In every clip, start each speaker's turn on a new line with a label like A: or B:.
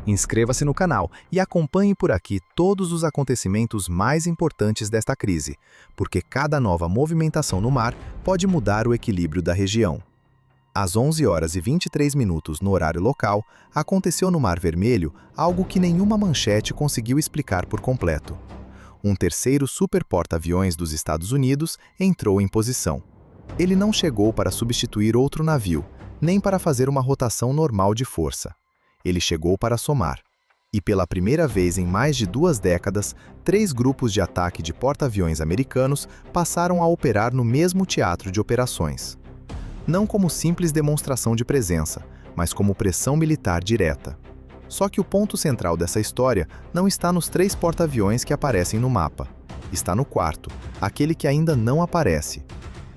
A: Inscreva-se no canal e acompanhe por aqui todos os acontecimentos mais importantes desta crise, porque cada nova movimentação no mar pode mudar o equilíbrio da região. Às 11 horas e 23 minutos no horário local, aconteceu no Mar Vermelho algo que nenhuma manchete conseguiu explicar por completo. Um terceiro superporta-aviões dos Estados Unidos entrou em posição. Ele não chegou para substituir outro navio, nem para fazer uma rotação normal de força. Ele chegou para somar. E pela primeira vez em mais de 2 décadas, 3 grupos de ataque de porta-aviões americanos passaram a operar no mesmo teatro de operações. Não como simples demonstração de presença, mas como pressão militar direta. Só que o ponto central dessa história não está nos 3 porta-aviões que aparecem no mapa. Está no quarto, aquele que ainda não aparece.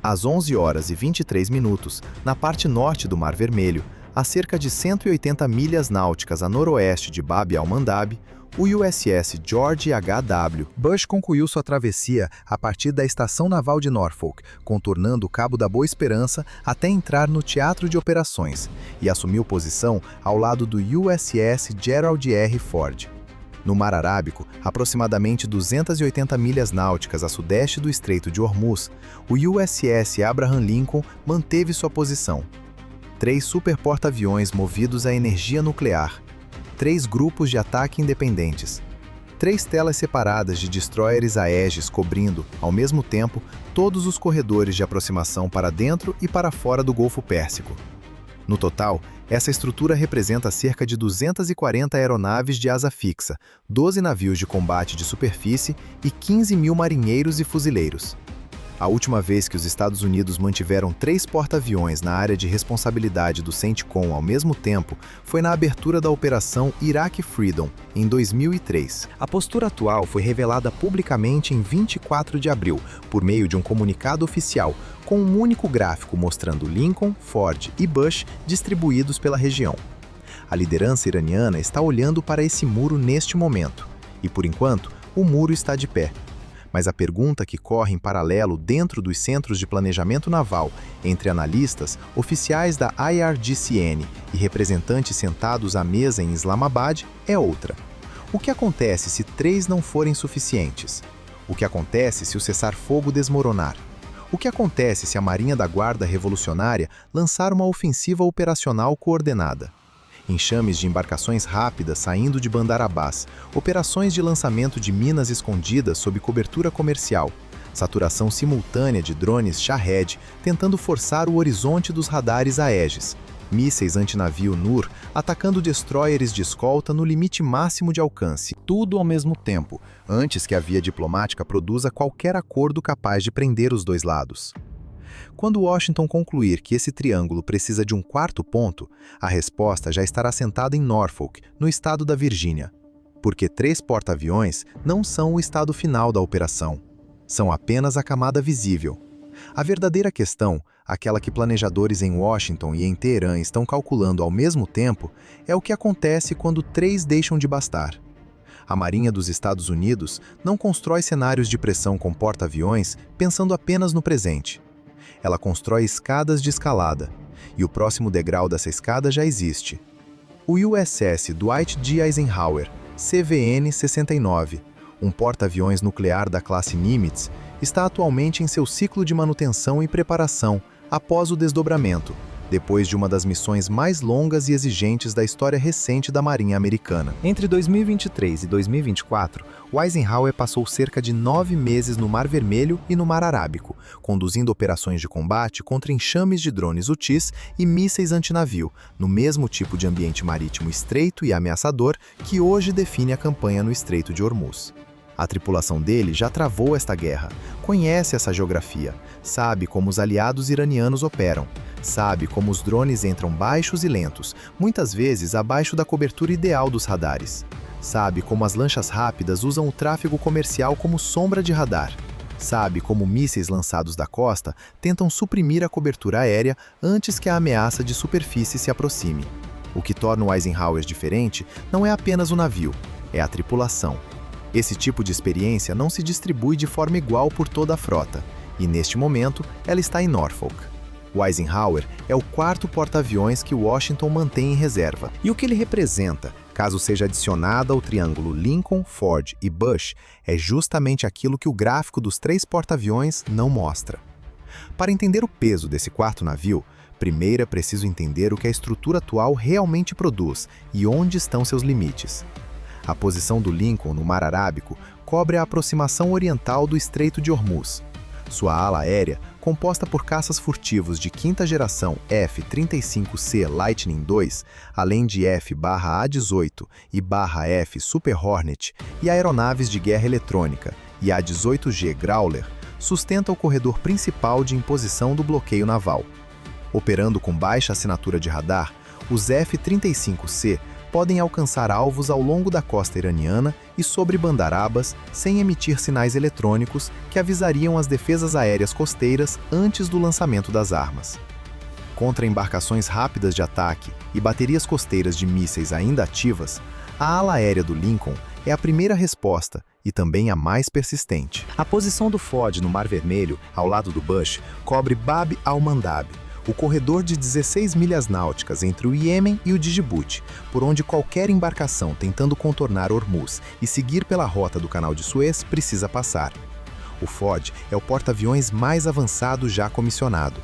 A: Às 11 horas e 23 minutos, na parte norte do Mar Vermelho, a cerca de 180 milhas náuticas a noroeste de Bab al-Mandab, o USS George H.W. Bush concluiu sua travessia a partir da estação naval de Norfolk, contornando o Cabo da Boa Esperança até entrar no teatro de operações, e assumiu posição ao lado do USS Gerald R. Ford. No Mar Arábico, aproximadamente 280 milhas náuticas a sudeste do Estreito de Hormuz, o USS Abraham Lincoln manteve sua posição. 3 superporta-aviões movidos a energia nuclear, 3 grupos de ataque independentes, 3 telas separadas de destroyers Aegis cobrindo, ao mesmo tempo, todos os corredores de aproximação para dentro e para fora do Golfo Pérsico. No total, essa estrutura representa cerca de 240 aeronaves de asa fixa, 12 navios de combate de superfície e 15 mil marinheiros e fuzileiros. A última vez que os Estados Unidos mantiveram 3 porta-aviões na área de responsabilidade do CENTCOM ao mesmo tempo foi na abertura da Operação Iraqi Freedom, em 2003. A postura atual foi revelada publicamente em 24 de abril, por meio de um comunicado oficial, com um único gráfico mostrando Lincoln, Ford e Bush distribuídos pela região. A liderança iraniana está olhando para esse muro neste momento, e por enquanto, o muro está de pé. Mas a pergunta que corre em paralelo dentro dos centros de planejamento naval, entre analistas, oficiais da IRGCN e representantes sentados à mesa em Islamabad, é outra. O que acontece se 3 não forem suficientes? O que acontece se o cessar-fogo desmoronar? O que acontece se a Marinha da Guarda Revolucionária lançar uma ofensiva operacional coordenada? Enxames de embarcações rápidas saindo de Bandar Abbas, operações de lançamento de minas escondidas sob cobertura comercial, saturação simultânea de drones Shahed tentando forçar o horizonte dos radares Aegis, mísseis antinavio NUR atacando destroyers de escolta no limite máximo de alcance, tudo ao mesmo tempo, antes que a via diplomática produza qualquer acordo capaz de prender os 2 lados. Quando Washington concluir que esse triângulo precisa de um 4º ponto, a resposta já estará sentada em Norfolk, no estado da Virgínia. Porque 3 porta-aviões não são o estado final da operação. São apenas a camada visível. A verdadeira questão, aquela que planejadores em Washington e em Teherã estão calculando ao mesmo tempo, é o que acontece quando 3 deixam de bastar. A Marinha dos Estados Unidos não constrói cenários de pressão com porta-aviões pensando apenas no presente. Ela constrói escadas de escalada, e o próximo degrau dessa escada já existe. O USS Dwight D. Eisenhower, CVN-69, um porta-aviões nuclear da classe Nimitz, está atualmente em seu ciclo de manutenção e preparação após o desdobramento, depois de uma das missões mais longas e exigentes da história recente da Marinha Americana. Entre 2023 e 2024, o Eisenhower passou cerca de 9 meses no Mar Vermelho e no Mar Arábico, conduzindo operações de combate contra enxames de drones UTIs e mísseis antinavio, no mesmo tipo de ambiente marítimo estreito e ameaçador que hoje define a campanha no Estreito de Hormuz. A tripulação dele já travou esta guerra, conhece essa geografia, sabe como os aliados iranianos operam, sabe como os drones entram baixos e lentos, muitas vezes abaixo da cobertura ideal dos radares. Sabe como as lanchas rápidas usam o tráfego comercial como sombra de radar. Sabe como mísseis lançados da costa tentam suprimir a cobertura aérea antes que a ameaça de superfície se aproxime. O que torna o Eisenhower diferente não é apenas o navio, é a tripulação. Esse tipo de experiência não se distribui de forma igual por toda a frota, e neste momento ela está em Norfolk. O Eisenhower é o quarto porta-aviões que Washington mantém em reserva. E o que ele representa, caso seja adicionado ao triângulo Lincoln, Ford e Bush, é justamente aquilo que o gráfico dos 3 porta-aviões não mostra. Para entender o peso desse quarto navio, primeiro é preciso entender o que a estrutura atual realmente produz e onde estão seus limites. A posição do Lincoln no Mar Arábico cobre a aproximação oriental do Estreito de Hormuz. Sua ala aérea, composta por caças furtivos de quinta geração F-35C Lightning II, além de F-A-18 e F Super Hornet, e aeronaves de guerra eletrônica e A-18G Growler, sustenta o corredor principal de imposição do bloqueio naval. Operando com baixa assinatura de radar, os F-35C podem alcançar alvos ao longo da costa iraniana e sobre Bandar Abbas sem emitir sinais eletrônicos que avisariam as defesas aéreas costeiras antes do lançamento das armas. Contra embarcações rápidas de ataque e baterias costeiras de mísseis ainda ativas, a ala aérea do Lincoln é a primeira resposta e também a mais persistente. A posição do Ford no Mar Vermelho, ao lado do Bush, cobre Bab al-Mandab, o corredor de 16 milhas náuticas entre o Iêmen e o Djibouti, por onde qualquer embarcação tentando contornar Hormuz e seguir pela rota do Canal de Suez precisa passar. O Ford é o porta-aviões mais avançado já comissionado.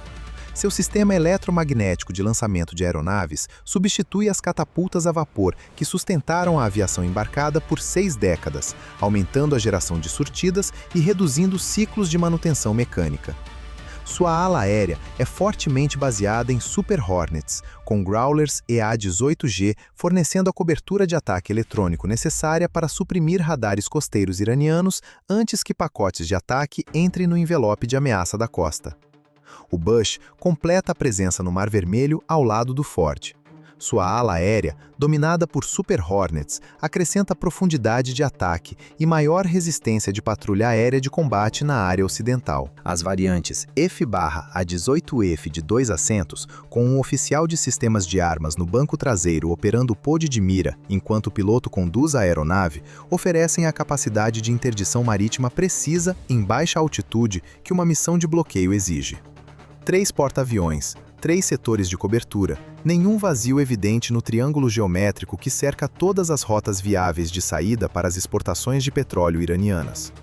A: Seu sistema eletromagnético de lançamento de aeronaves substitui as catapultas a vapor que sustentaram a aviação embarcada por 6 décadas, aumentando a geração de surtidas e reduzindo ciclos de manutenção mecânica. Sua ala aérea é fortemente baseada em Super Hornets, com Growlers e A-18G fornecendo a cobertura de ataque eletrônico necessária para suprimir radares costeiros iranianos antes que pacotes de ataque entrem no envelope de ameaça da costa. O Bush completa a presença no Mar Vermelho ao lado do Ford. Sua ala aérea, dominada por Super Hornets, acrescenta profundidade de ataque e maior resistência de patrulha aérea de combate na área ocidental. As variantes F/A-18F de 2 assentos, com um oficial de sistemas de armas no banco traseiro operando o pod de mira enquanto o piloto conduz a aeronave, oferecem a capacidade de interdição marítima precisa em baixa altitude que uma missão de bloqueio exige. 3 porta-aviões, 3 setores de cobertura, nenhum vazio evidente no triângulo geométrico que cerca todas as rotas viáveis de saída para as exportações de petróleo iranianas.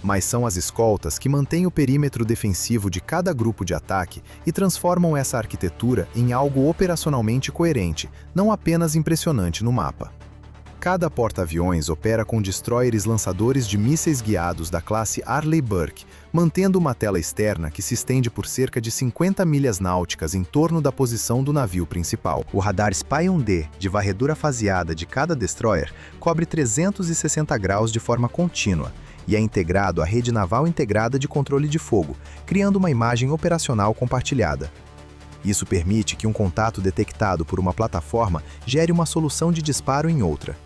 A: Mas são as escoltas que mantêm o perímetro defensivo de cada grupo de ataque e transformam essa arquitetura em algo operacionalmente coerente, não apenas impressionante no mapa. Cada porta-aviões opera com destroyers lançadores de mísseis guiados da classe Arleigh Burke, mantendo uma tela externa que se estende por cerca de 50 milhas náuticas em torno da posição do navio principal. O radar Spy-1D, de varredura faseada de cada destroyer, cobre 360 graus de forma contínua e é integrado à rede naval integrada de controle de fogo, criando uma imagem operacional compartilhada. Isso permite que um contato detectado por uma plataforma gere uma solução de disparo em outra.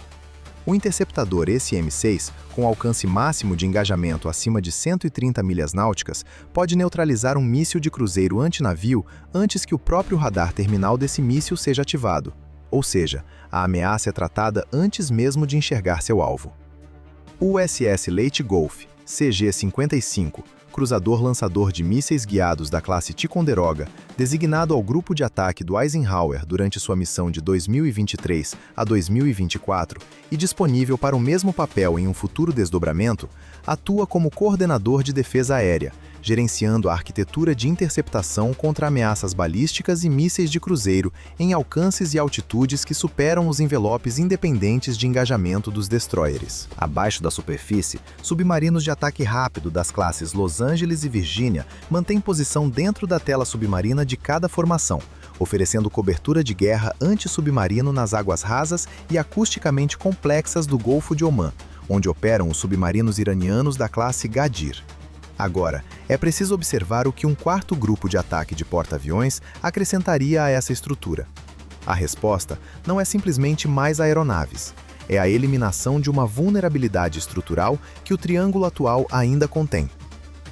A: O interceptador SM-6, com alcance máximo de engajamento acima de 130 milhas náuticas, pode neutralizar um míssil de cruzeiro antinavio antes que o próprio radar terminal desse míssil seja ativado. Ou seja, a ameaça é tratada antes mesmo de enxergar seu alvo. O USS Leyte Gulf, CG-55, cruzador lançador de mísseis guiados da classe Ticonderoga, designado ao grupo de ataque do Eisenhower durante sua missão de 2023 a 2024 e disponível para o mesmo papel em um futuro desdobramento, atua como coordenador de defesa aérea, gerenciando a arquitetura de interceptação contra ameaças balísticas e mísseis de cruzeiro em alcances e altitudes que superam os envelopes independentes de engajamento dos destroyers. Abaixo da superfície, submarinos de ataque rápido das classes Los Angeles e Virgínia mantêm posição dentro da tela submarina de cada formação, oferecendo cobertura de guerra anti-submarino nas águas rasas e acusticamente complexas do Golfo de Omã, onde operam os submarinos iranianos da classe Gadir. Agora, é preciso observar o que um quarto grupo de ataque de porta-aviões acrescentaria a essa estrutura. A resposta não é simplesmente mais aeronaves. É a eliminação de uma vulnerabilidade estrutural que o triângulo atual ainda contém.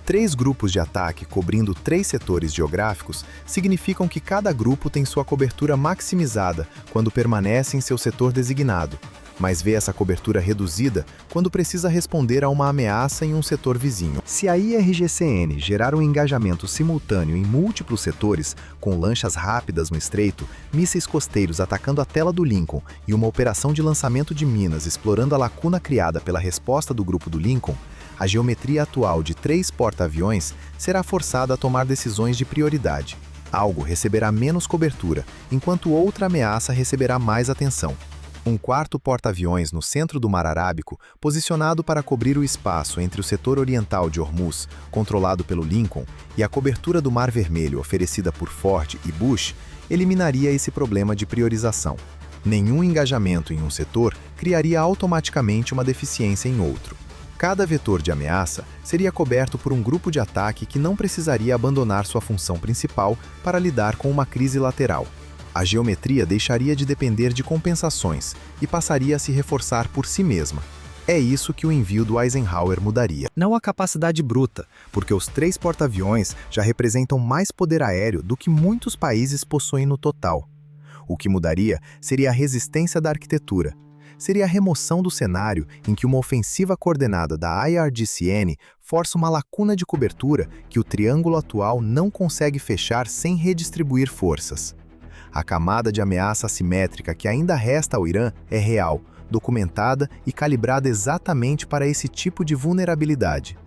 A: 3 grupos de ataque cobrindo 3 setores geográficos significam que cada grupo tem sua cobertura maximizada quando permanece em seu setor designado, mas vê essa cobertura reduzida quando precisa responder a uma ameaça em um setor vizinho. Se a IRGCN gerar um engajamento simultâneo em múltiplos setores, com lanchas rápidas no estreito, mísseis costeiros atacando a tela do Lincoln e uma operação de lançamento de minas explorando a lacuna criada pela resposta do grupo do Lincoln, a geometria atual de 3 porta-aviões será forçada a tomar decisões de prioridade. Algo receberá menos cobertura, enquanto outra ameaça receberá mais atenção. Um quarto porta-aviões no centro do Mar Arábico, posicionado para cobrir o espaço entre o setor oriental de Hormuz, controlado pelo Lincoln, e a cobertura do Mar Vermelho oferecida por Ford e Bush, eliminaria esse problema de priorização. Nenhum engajamento em um setor criaria automaticamente uma deficiência em outro. Cada vetor de ameaça seria coberto por um grupo de ataque que não precisaria abandonar sua função principal para lidar com uma crise lateral. A geometria deixaria de depender de compensações e passaria a se reforçar por si mesma. É isso que o envio do Eisenhower mudaria. Não a capacidade bruta, porque os 3 porta-aviões já representam mais poder aéreo do que muitos países possuem no total. O que mudaria seria a resistência da arquitetura. Seria a remoção do cenário em que uma ofensiva coordenada da IRGCN força uma lacuna de cobertura que o triângulo atual não consegue fechar sem redistribuir forças. A camada de ameaça assimétrica que ainda resta ao Irã é real, documentada e calibrada exatamente para esse tipo de vulnerabilidade.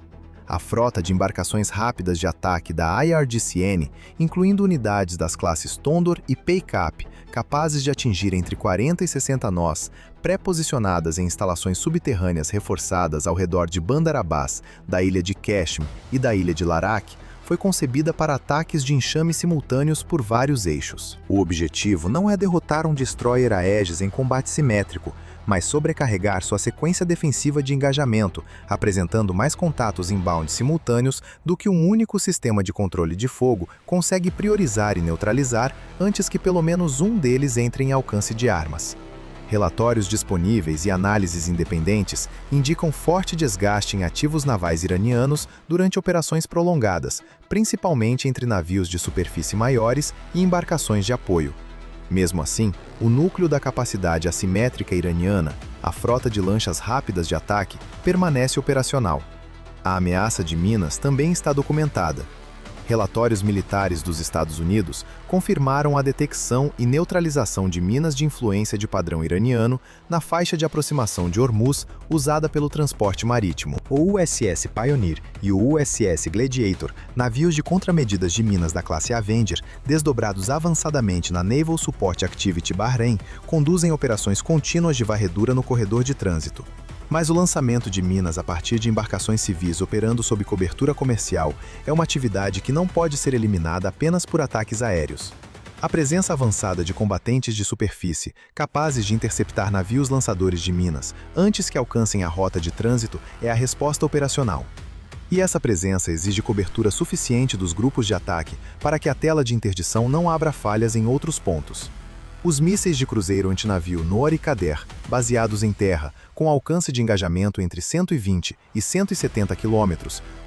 A: A frota de embarcações rápidas de ataque da IRGCN, incluindo unidades das classes Tondor e Peikap, capazes de atingir entre 40 e 60 nós, pré-posicionadas em instalações subterrâneas reforçadas ao redor de Bandar Abbas, da ilha de Qeshm e da ilha de Larak, foi concebida para ataques de enxame simultâneos por vários eixos. O objetivo não é derrotar um destroyer Aegis em combate simétrico, mas sobrecarregar sua sequência defensiva de engajamento, apresentando mais contatos inbound simultâneos do que um único sistema de controle de fogo consegue priorizar e neutralizar antes que pelo menos um deles entre em alcance de armas. Relatórios disponíveis e análises independentes indicam forte desgaste em ativos navais iranianos durante operações prolongadas, principalmente entre navios de superfície maiores e embarcações de apoio. Mesmo assim, o núcleo da capacidade assimétrica iraniana, a frota de lanchas rápidas de ataque, permanece operacional. A ameaça de minas também está documentada. Relatórios militares dos Estados Unidos confirmaram a detecção e neutralização de minas de influência de padrão iraniano na faixa de aproximação de Hormuz usada pelo transporte marítimo. O USS Pioneer e o USS Gladiator, navios de contramedidas de minas da classe Avenger, desdobrados avançadamente na Naval Support Activity Bahrein, conduzem operações contínuas de varredura no corredor de trânsito. Mas o lançamento de minas a partir de embarcações civis operando sob cobertura comercial é uma atividade que não pode ser eliminada apenas por ataques aéreos. A presença avançada de combatentes de superfície, capazes de interceptar navios lançadores de minas antes que alcancem a rota de trânsito, é a resposta operacional. E essa presença exige cobertura suficiente dos grupos de ataque para que a tela de interdição não abra falhas em outros pontos. Os mísseis de cruzeiro antinavio Noor e Qader, baseados em terra, com alcance de engajamento entre 120 e 170 km,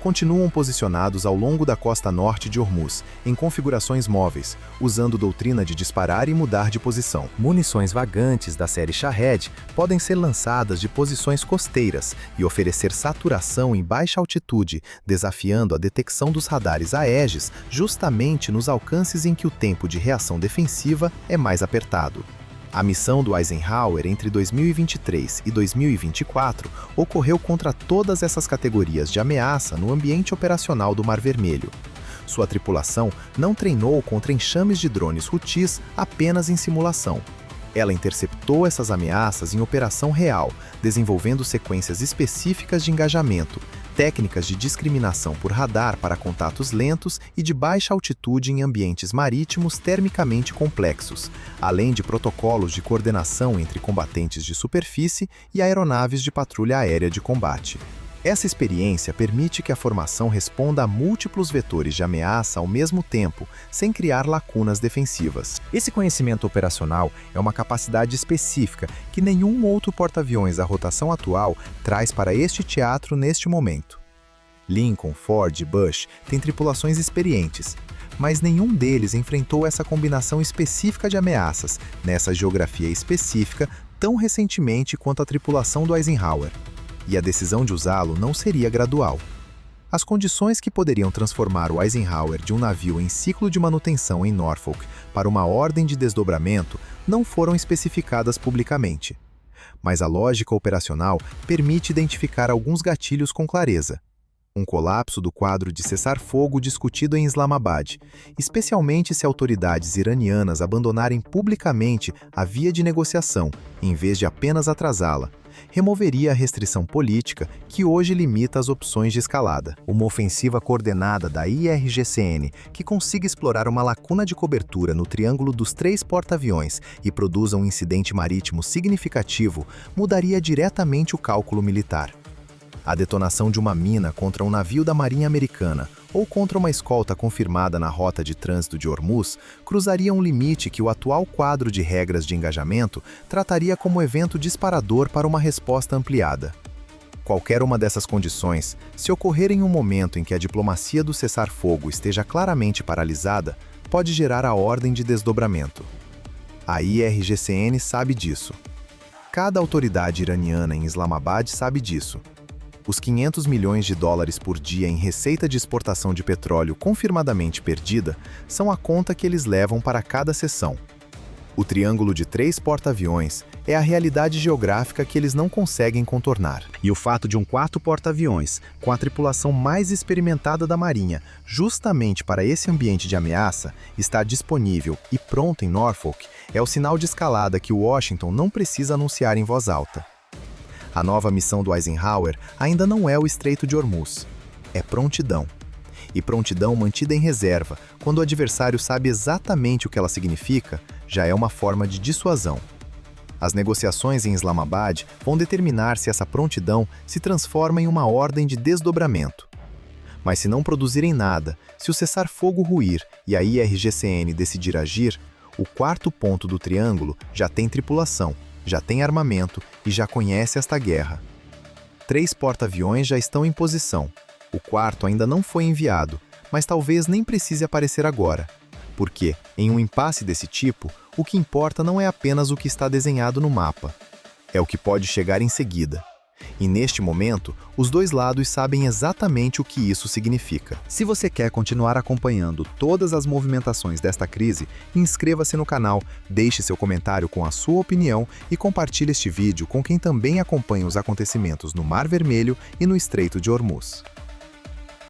A: continuam posicionados ao longo da costa norte de Hormuz, em configurações móveis, usando doutrina de disparar e mudar de posição. Munições vagantes da série Shahed podem ser lançadas de posições costeiras e oferecer saturação em baixa altitude, desafiando a detecção dos radares Aegis justamente nos alcances em que o tempo de reação defensiva é mais apertado. A missão do Eisenhower entre 2023 e 2024 ocorreu contra todas essas categorias de ameaça no ambiente operacional do Mar Vermelho. Sua tripulação não treinou contra enxames de drones Houthis apenas em simulação. Ela interceptou essas ameaças em operação real, desenvolvendo sequências específicas de engajamento, técnicas de discriminação por radar para contatos lentos e de baixa altitude em ambientes marítimos termicamente complexos, além de protocolos de coordenação entre combatentes de superfície e aeronaves de patrulha aérea de combate. Essa experiência permite que a formação responda a múltiplos vetores de ameaça ao mesmo tempo, sem criar lacunas defensivas. Esse conhecimento operacional é uma capacidade específica que nenhum outro porta-aviões da rotação atual traz para este teatro neste momento. Lincoln, Ford e Bush têm tripulações experientes, mas nenhum deles enfrentou essa combinação específica de ameaças, nessa geografia específica, tão recentemente quanto a tripulação do Eisenhower, e a decisão de usá-lo não seria gradual. As condições que poderiam transformar o Eisenhower de um navio em ciclo de manutenção em Norfolk para uma ordem de desdobramento não foram especificadas publicamente. Mas a lógica operacional permite identificar alguns gatilhos com clareza. Um colapso do quadro de cessar-fogo discutido em Islamabad, especialmente se autoridades iranianas abandonarem publicamente a via de negociação, em vez de apenas atrasá-la, removeria a restrição política que hoje limita as opções de escalada. Uma ofensiva coordenada da IRGCN que consiga explorar uma lacuna de cobertura no Triângulo dos Três Porta-Aviões e produza um incidente marítimo significativo mudaria diretamente o cálculo militar. A detonação de uma mina contra um navio da Marinha Americana ou contra uma escolta confirmada na rota de trânsito de Hormuz cruzaria um limite que o atual quadro de regras de engajamento trataria como evento disparador para uma resposta ampliada. Qualquer uma dessas condições, se ocorrer em um momento em que a diplomacia do cessar-fogo esteja claramente paralisada, pode gerar a ordem de desdobramento. A IRGCN sabe disso. Cada autoridade iraniana em Islamabad sabe disso. Os 500 milhões de dólares por dia em receita de exportação de petróleo confirmadamente perdida são a conta que eles levam para cada sessão. O Triângulo de Três Porta-Aviões é a realidade geográfica que eles não conseguem contornar. E o fato de um quarto porta-aviões, com a tripulação mais experimentada da Marinha, justamente para esse ambiente de ameaça, estar disponível e pronto em Norfolk, é o sinal de escalada que Washington não precisa anunciar em voz alta. A nova missão do Eisenhower ainda não é o Estreito de Hormuz. É prontidão. E prontidão mantida em reserva, quando o adversário sabe exatamente o que ela significa, já é uma forma de dissuasão. As negociações em Islamabad vão determinar se essa prontidão se transforma em uma ordem de desdobramento. Mas se não produzirem nada, se o cessar-fogo ruir e a IRGCN decidir agir, o quarto ponto do triângulo já tem tripulação, já tem armamento e já conhece esta guerra. 3 porta-aviões já estão em posição. O quarto ainda não foi enviado, mas talvez nem precise aparecer agora. Porque, em um impasse desse tipo, o que importa não é apenas o que está desenhado no mapa. É o que pode chegar em seguida. E neste momento, os dois lados sabem exatamente o que isso significa. Se você quer continuar acompanhando todas as movimentações desta crise, inscreva-se no canal, deixe seu comentário com a sua opinião e compartilhe este vídeo com quem também acompanha os acontecimentos no Mar Vermelho e no Estreito de Hormuz.